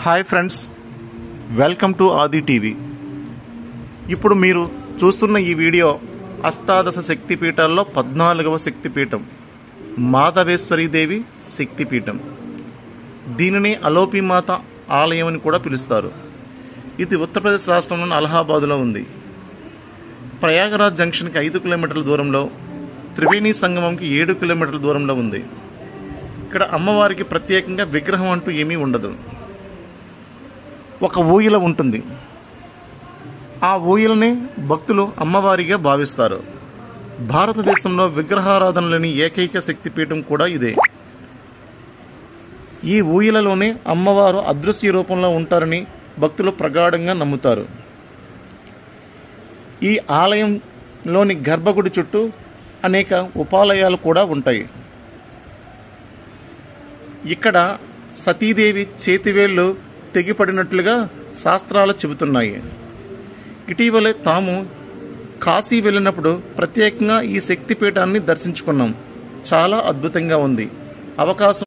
Hi friends, welcome to ఆది TV. ఇప్పుడు మీరు చూస్తున్న ఈ వీడియో అష్టాదశ శక్తిపీఠాల్లో 14వ శక్తిపీఠం మాధవేశ్వరీదేవి శక్తిపీఠం. దీనిని అలోపిమాత ఆలయం అని కూడా పిలుస్తారు. ఇది ఉత్తరప్రదేశ్ రాష్ట్రంలోని అలహాబాదులో ఉంది. ప్రయాగరాజ్ జంక్షన్కి 5 కిలోమీటర్ల దూరంలో, త్రివేణి సంగమంకి 7 కిలోమీటర్ల దూరంలో ఉంది. ఇక్కడ అమ్మవారికి ప్రత్యేకంగా విగ్రహం అంటూ ఏమీ ఉండదు. ఒక ఊయల ఉంటుంది. ఆ ఊయలని భక్తులు అమ్మవారిగా భావిస్తారు. భారతదేశంలో విగ్రహారాధన లేని ఏకైక శక్తిపీఠం కూడా ఇదే. ఈ ఊయలలోనే అమ్మవారు అదృశ్య రూపంలో ఉంటారని భక్తులు ప్రగాఢంగా నమ్ముతారు. ఈ ఆలయంలోని గర్భగుడి చుట్టూ అనేక ఉపాలయాలు కూడా ఉంటాయి. ఇక్కడ సతీదేవి చేతివేళ్లు తెగిపడినట్లుగా శాస్త్రాలు చెబుతున్నాయి. ఇటీవలే తాము కాశీ వెళ్ళినప్పుడు ప్రత్యేకంగా ఈ శక్తిపీఠాన్ని దర్శించుకున్నాం. చాలా అద్భుతంగా ఉంది. అవకాశం